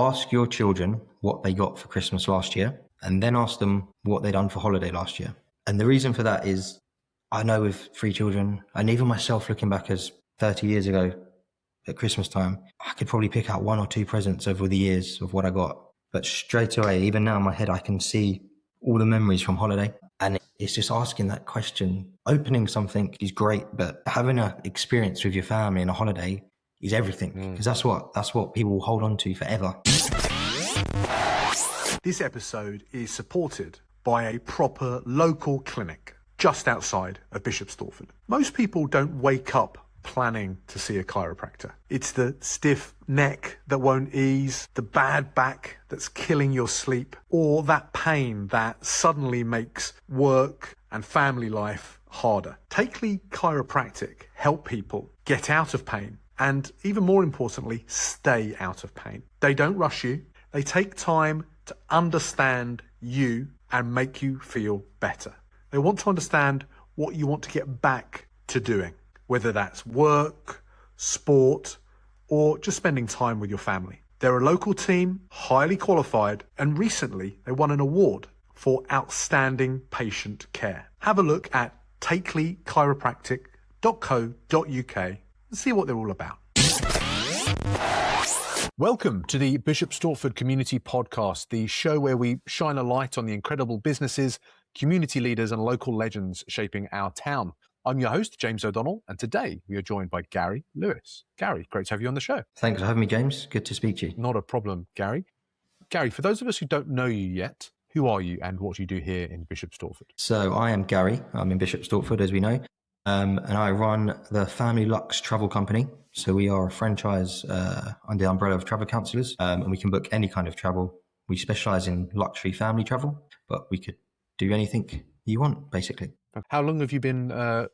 Ask your children what they got for Christmas last year, and then ask them what they done for holiday last year. And the reason for that is, I know with 3 children, and even myself looking back as 30 years ago at Christmas time, I could probably pick out 1 or 2 presents over the years of what I got. But straight away, even now in my head, I can see all the memories from holiday. And it's just asking that question. Opening something is great, but having an experience with your family and a holiday is everything, because that's what people will hold on to forever. This episode is supported by a proper local clinic just outside of Bishop Stortford. Most people don't wake up planning to see a chiropractor. It's the stiff neck that won't ease, the bad back that's killing your sleep, or that pain that suddenly makes work and family life harder. Takeley Chiropractic help people get out of pain and, even more importantly, stay out of pain. They don't rush you. They take time to understand you and make you feel better. They want to understand what you want to get back to doing, whether that's work, sport, or just spending time with your family. They're a local team, highly qualified, and recently they won an award for outstanding patient care. Have a look at takeleychiropractic.co.uk and see what they're all about. Welcome to the Bishop Stortford Community Podcast, the show where we shine a light on the incredible businesses, community leaders and local legends shaping our town. I'm your host, James O'Donnell, and today we are joined by Gary Lewis. Gary, great to have you on the show. Thanks for having me, James. Good to speak to you. Not a problem, Gary. Gary, for those of us who don't know you yet, who are you and what do you do here in Bishop Stortford? So I am Gary. I'm in Bishop Stortford, as we know, and I run the Family Luxe Travel Company. So we are a franchise under the umbrella of Travel Counsellors, and we can book any kind of travel. We specialise in luxury family travel, but we could do anything you want, basically. How long have you been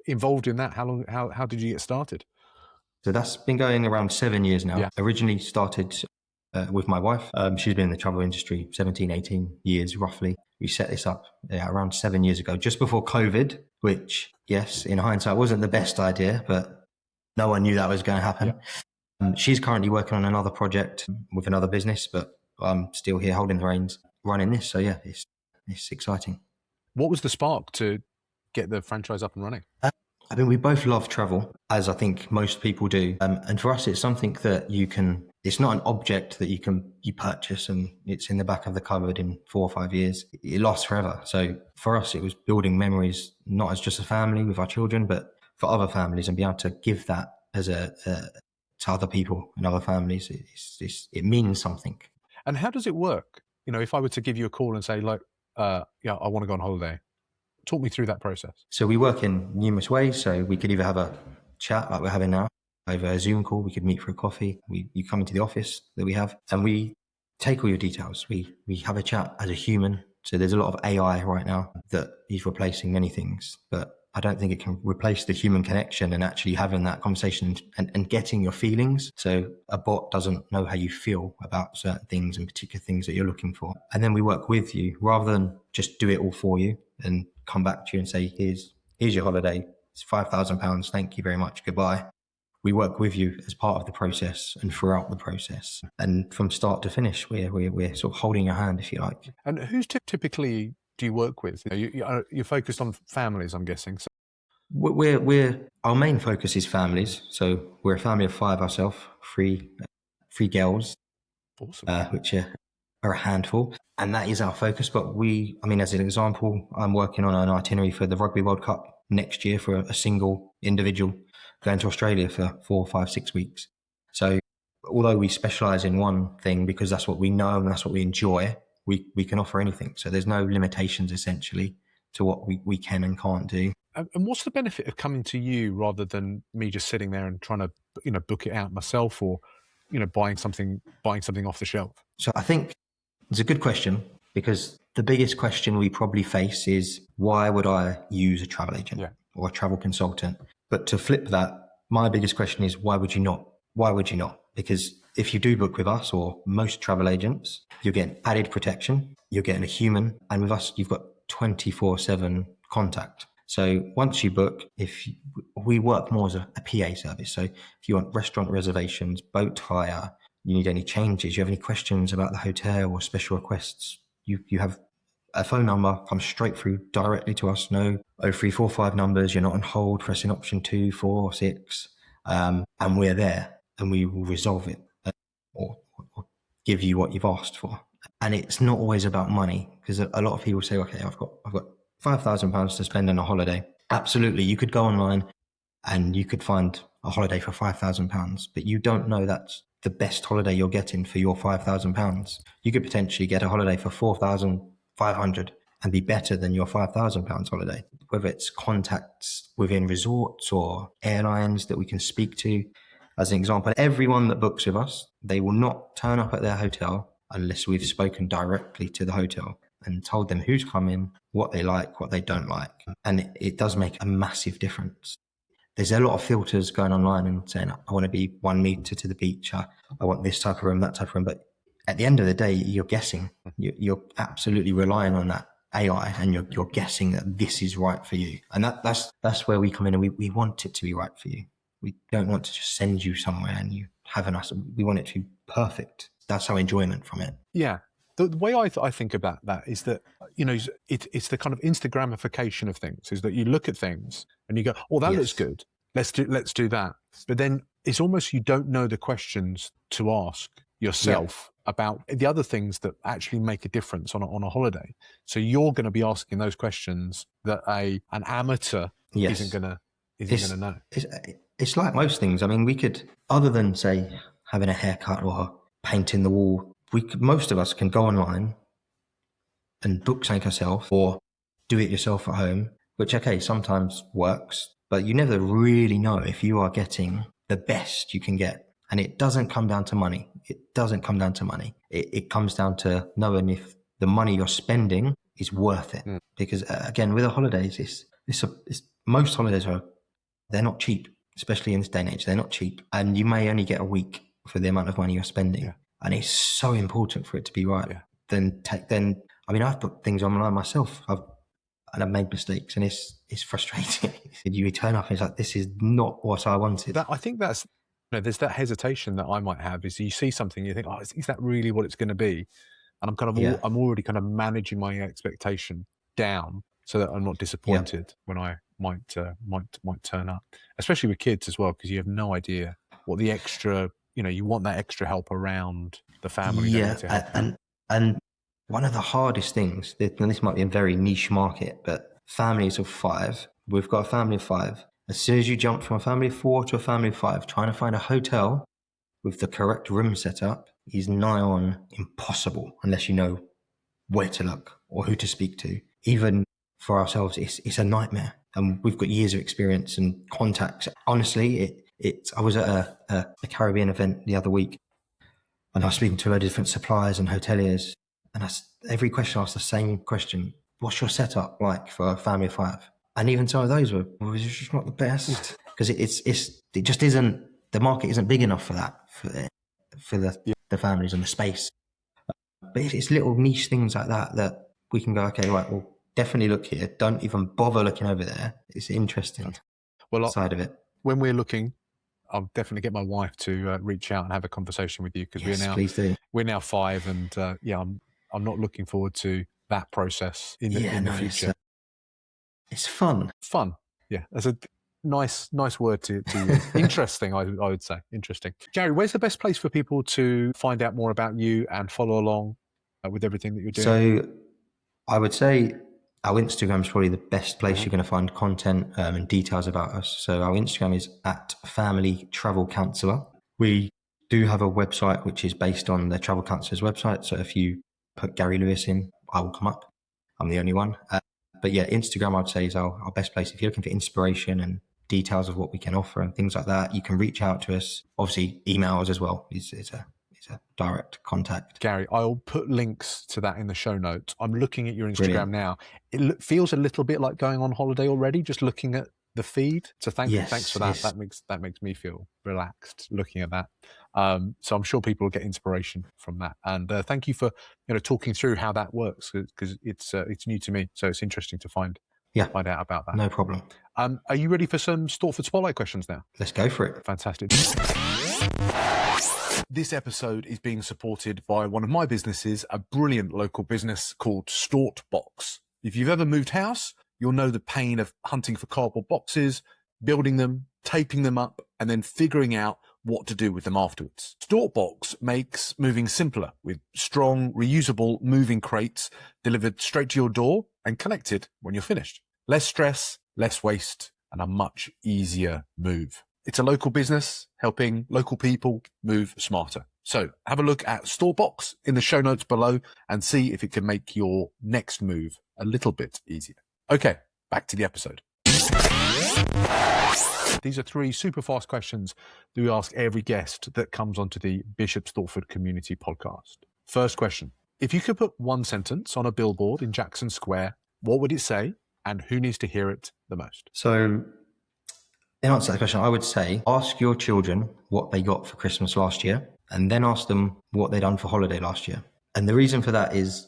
involved in that? How did you get started? So that's been going around 7 years now. Yeah. Originally started with my wife. She's been in the travel industry 17, 18 years roughly. We set this up around 7 years ago, just before COVID, which, yes, in hindsight wasn't the best idea, but no one knew that was going to happen. Yeah. She's currently working on another project with another business, but I'm still here holding the reins, running this. So yeah, it's exciting. What was the spark to get the franchise up and running? I mean, we both love travel, as I think most people do. And for us, it's something that it's not an object that you purchase and it's in the back of the cupboard in 4 or 5 years. It lasts forever. So for us, it was building memories, not as just a family with our children, but for other families, and be able to give that as to other people and other families. It means something. And how does it work? You know, if I were to give you a call and say, like, I want to go on holiday. Talk me through that process. So we work in numerous ways. So we could either have a chat like we're having now over a Zoom call. We could meet for a coffee. You come into the office that we have and we take all your details. We have a chat as a human. So there's a lot of AI right now that is replacing many things, but I don't think it can replace the human connection and actually having that conversation and getting your feelings. So a bot doesn't know how you feel about certain things and particular things that you're looking for. And then we work with you rather than just do it all for you and come back to you and say, here's your holiday. It's £5,000. Thank you very much. Goodbye. We work with you as part of the process and throughout the process. And from start to finish, we're sort of holding your hand, if you like. And who's typically do you work with? You're focused on families, I'm guessing. So. Our main focus is families. So we're a family of 5 ourselves, three girls, awesome. Which are a handful. And that is our focus. But as an example, I'm working on an itinerary for the Rugby World Cup next year for a single individual going to Australia for 4, 5, 6 weeks. So although we specialise in one thing because that's what we know and that's what we enjoy, we can offer anything. So there's no limitations essentially to what we can and can't do. And what's the benefit of coming to you rather than me just sitting there and trying to, book it out myself or, buying something off the shelf? So I think it's a good question because the biggest question we probably face is why would I use a travel agent or a travel consultant? But to flip that, my biggest question is why would you not? Why would you not? Because if you do book with us or most travel agents, you're getting added protection, you're getting a human, and with us, you've got 24/7 contact. So once you book, we work more as a PA service. So if you want restaurant reservations, boat hire, you need any changes, you have any questions about the hotel or special requests, you have a phone number, comes straight through directly to us. No 0345 numbers. You're not on hold pressing option 2, 4, 6. And we're there and we will resolve it or give you what you've asked for. And it's not always about money, because a lot of people say, okay, I've got £5,000 to spend on a holiday. Absolutely. You could go online and you could find a holiday for £5,000, but you don't know that's the best holiday you're getting for your £5,000. You could potentially get a holiday for £4,500 and be better than your £5,000 holiday, whether it's contacts within resorts or airlines that we can speak to. As an example, everyone that books with us, they will not turn up at their hotel unless we've spoken directly to the hotel and told them who's coming, what they like, what they don't like. And it does make a massive difference. There's a lot of filters going online and saying, I want to be 1 meter to the beach. I want this type of room, that type of room. But at the end of the day, you're guessing. You're absolutely relying on that AI, and you're guessing that this is right for you. And that's where we come in, and we want it to be right for you. We don't want to just send you somewhere and you have an us. We want it to be perfect. That's our enjoyment from it. Yeah. The way I think about that is that, it's the kind of Instagramification of things, is that you look at things and you go, oh, that looks good. Let's do that. But then it's almost, you don't know the questions to ask yourself about the other things that actually make a difference on a holiday. So you're going to be asking those questions that an amateur isn't going to know. It's like most things. I mean, we could, other than say having a haircut or painting the wall, most of us can go online and book something ourselves or do it yourself at home, which, okay, sometimes works, but you never really know if you are getting the best you can get. And it doesn't come down to money. It doesn't come down to money. It comes down to knowing if the money you're spending is worth it. Because again, with the holidays, most holidays they're not cheap, especially in this day and age. They're not cheap. And you may only get a week for the amount of money you're spending. Yeah. And it's so important for it to be right. Yeah. Then I've booked things online myself. I've made mistakes, and it's frustrating. You turn up and it's like, this is not what I wanted. I think that's, there's that hesitation that I might have, is you see something, you think, oh, is that really what it's going to be? And I'm kind of, I'm already kind of managing my expectation down so that I'm not disappointed when I might turn up, especially with kids as well, because you have no idea what the extra, you want that extra help around the family. And one of the hardest things, and this might be a very niche market, but families of 5, we've got a family of 5. As soon as you jump from a family of 4 to a family of 5, trying to find a hotel with the correct room setup is nigh on impossible unless you know where to look or who to speak to. Even for ourselves, it's a nightmare. And we've got years of experience and contacts. Honestly, I was at a Caribbean event the other week, and I was speaking to a load of different suppliers and hoteliers, and every question asked the same question: what's your setup like for a family of 5? And even some of those were just not the best, because it just isn't, the market isn't big enough for that, for the families and the space. But it's little niche things like that we can go, okay, right, well, definitely look here. Don't even bother looking over there. It's interesting side of it. When we're looking, I'll definitely get my wife to reach out and have a conversation with you, because we're now 5, and I'm not looking forward to that process in the future. It's fun. Yeah, that's a nice word to use. Interesting, I would say. Interesting. Gary, where's the best place for people to find out more about you and follow along with everything that you're doing? So I would say our Instagram is probably the best place you're going to find content and details about us. So our Instagram is at Family Travel Counsellor. We do have a website which is based on the Travel Counsellors website. So if you put Gary Lewis in, I will come up. I'm the only one. But yeah, Instagram, I'd say, is our best place. If you're looking for inspiration and details of what we can offer and things like that, you can reach out to us. Obviously, emails as well. It's a direct contact. Gary, I'll put links to that in the show notes. I'm looking at your Instagram now. It feels a little bit like going on holiday already, just looking at the feed. So thanks for that. Yes. That makes me feel relaxed looking at that. So I'm sure people will get inspiration from that. And thank you for talking through how that works, because it's new to me. So it's interesting to find out about that. No problem. Are you ready for some Stortford Spotlight questions now? Let's go for it. Fantastic. This episode is being supported by one of my businesses, a brilliant local business called StortBox. If you've ever moved house, you'll know the pain of hunting for cardboard boxes, building them, taping them up, and then figuring out what to do with them afterwards. StortBox makes moving simpler with strong, reusable moving crates delivered straight to your door and collected when you're finished. Less stress, less waste, and a much easier move. It's a local business helping local people move smarter. So have a look at StortBox in the show notes below and see if it can make your next move a little bit easier. Okay, back to the episode. These are 3 super fast questions that we ask every guest that comes onto the Bishop Stortford Community Podcast. First question. If you could put one sentence on a billboard in Jackson Square, what would it say and who needs to hear it the most? So in answer to that question, I would say ask your children what they got for Christmas last year and then ask them what they done for holiday last year. And the reason for that is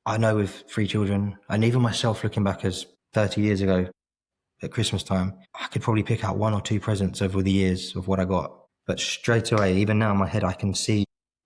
I know with 3 children, and even myself looking back as 30 years ago at Christmas time, I could probably pick out 1 or 2 presents over the years of what I got. But straight away, even now in my head, I can see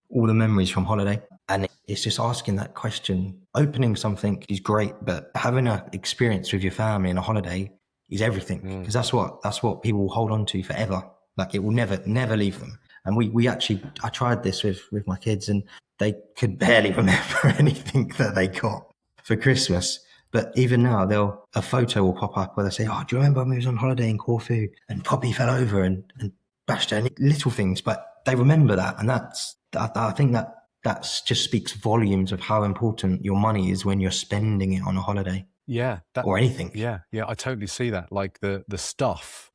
all the memories from holiday. And it's just asking that question. Opening something is great, but having an experience with your family in a holiday is everything. Because that's what people hold on to forever. Like it will never leave them. And I tried this with my kids and they could barely remember anything that they got for Christmas. But even now, a photo will pop up where they say, "Oh, do you remember when we was on holiday in Corfu and Poppy fell over and bashed her?" Little things, but they remember that, and I think that just speaks volumes of how important your money is when you're spending it on a holiday. Yeah, or anything. Yeah, I totally see that. Like the stuff.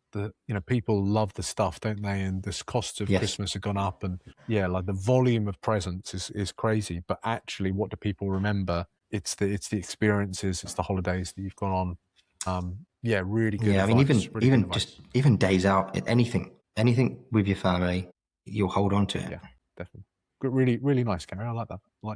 People love the stuff, don't they? And the costs of Christmas have gone up, and like the volume of presents is crazy. But actually, what do people remember? It's the experiences, it's the holidays that you've gone on. Really good. Yeah, advice, even days out, anything with your family, you'll hold on to it. Yeah, definitely. Really, really nice, Gary. I like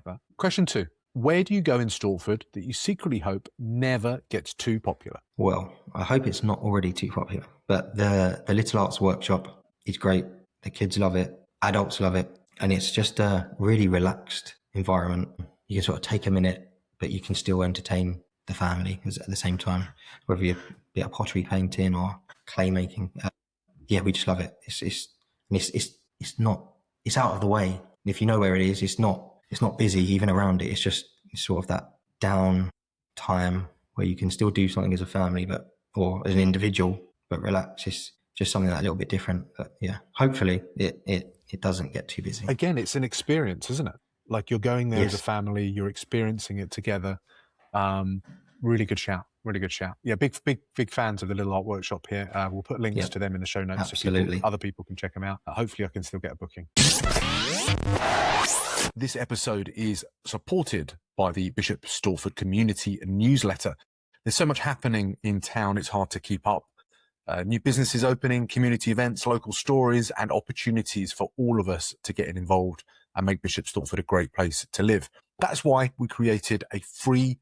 that. Question 2. Where do you go in Stortford that you secretly hope never gets too popular? Well, I hope it's not already too popular. But the Little Arts Workshop is great. The kids love it. Adults love it. And it's just a really relaxed environment. You can sort of take a minute, but you can still entertain the family at the same time, whether you be a pottery painting or clay making. We just love it. It's out of the way. If you know where it is, it's not busy even around it. It's sort of that down time where you can still do something as a family, or as an individual, but relax. It's just something that a little bit different. But hopefully it doesn't get too busy. Again, it's an experience, isn't it? Like you're going there as a family, you're experiencing it together. Really good shout. Yeah, big fans of the Little Art Workshop here. We'll put links to them in the show notes. Absolutely. So other people can check them out. Hopefully I can still get a booking. This episode is supported by the Bishop Stortford Community Newsletter. There's so much happening in town, it's hard to keep up. New businesses opening, community events, local stories, and opportunities for all of us to get involved and make Bishop Stortford a great place to live. That's why we created a free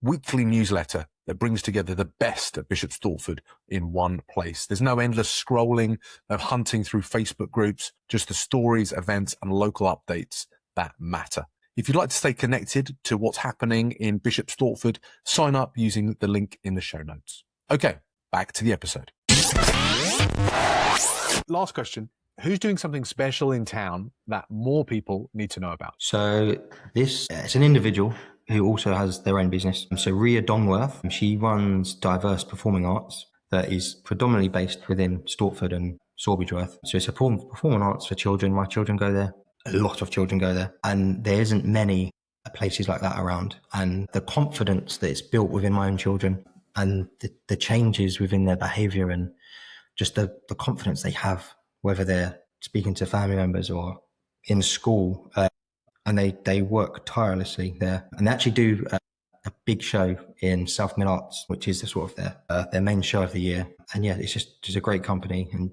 weekly newsletter that brings together the best of Bishop Stortford in one place. There's no endless scrolling of hunting through Facebook groups, just the stories, events, and local updates that matter. If you'd like to stay connected to what's happening in Bishop Stortford, sign up using the link in the show notes. Okay, back to the episode. Last question. Who's doing something special in town that more people need to know about? So it's an individual who also has their own business. So Ria Dongworth, she runs Diverse Performing Arts that is predominantly based within Stortford and Sawbridgeworth. So it's a performing arts for children. My children go there. A lot of children go there. And there isn't many places like that around. And the confidence that it's built within my own children and the changes within their behaviour and just the confidence they have, whether they're speaking to family members or in school, and they work tirelessly there. And they actually do a big show in South Mill Arts, which is the sort of their main show of the year. And it's just a great company. And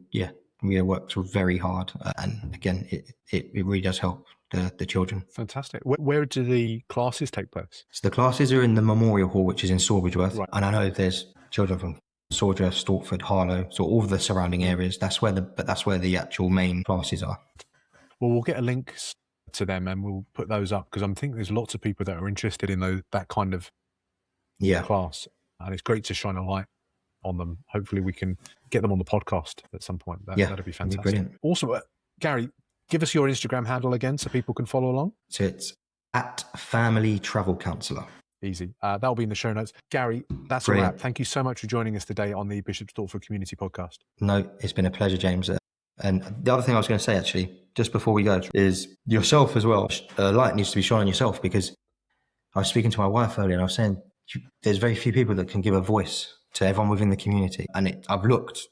we work very hard. And again, it really does help the children. Fantastic. Where do the classes take place? So the classes are in the Memorial Hall, which is in Sawbridgeworth. Right. And I know there's children from Sawdress, Stortford, Harlow, so all of the surrounding areas. That's where the actual main classes are. Well, we'll get a link to them and we'll put those up, because I'm thinking there's lots of people that are interested in that kind of class. And it's great to shine a light on them. Hopefully we can get them on the podcast at some point. That'd be fantastic. Brilliant. Also, Gary, give us your Instagram handle again so people can follow along. So it's at Family Travel Counsellor. Easy. That'll be in the show notes. Gary, that's a wrap. Thank you so much for joining us today on the Bishop Stortford Community Podcast. No, it's been a pleasure, James. And the other thing I was going to say, actually, just before we go, is yourself as well. Light needs to be shone on yourself, because I was speaking to my wife earlier and I was saying there's very few people that can give a voice to everyone within the community. And I've looked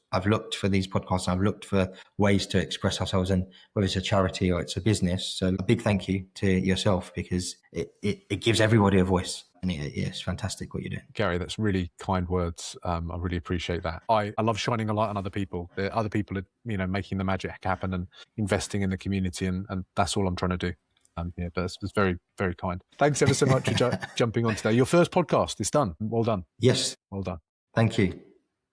for these podcasts, I've looked for ways to express ourselves, and whether it's a charity or it's a business. So a big thank you to yourself, because it gives everybody a voice. And it's fantastic what you're doing. Gary, that's really kind words. I really appreciate that. I love shining a light on other people. Other people are, making the magic happen and investing in the community. And that's all I'm trying to do. But it's very, very kind. Thanks ever so much for jumping on today. Your first podcast is done. Well done. Yes. Well done. Thank you.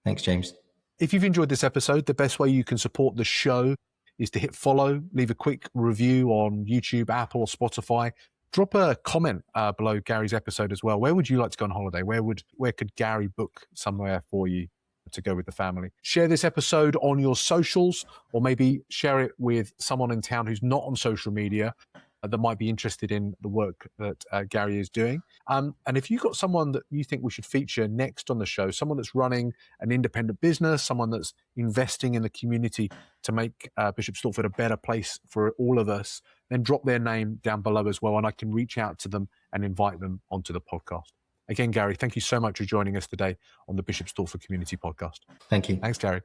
Thanks, James. If you've enjoyed this episode, the best way you can support the show is to hit follow, leave a quick review on YouTube, Apple, or Spotify. Drop a comment below Gary's episode as well. Where would you like to go on holiday? Where could Gary book somewhere for you to go with the family? Share this episode on your socials, or maybe share it with someone in town who's not on social media that might be interested in the work that Gary is doing. And if you've got someone that you think we should feature next on the show, someone that's running an independent business, someone that's investing in the community to make Bishop Stortford a better place for all of us, then drop their name down below as well, and I can reach out to them and invite them onto the podcast. Again, Gary, thank you so much for joining us today on the Bishop Stortford Community Podcast. Thank you. Thanks, Gary.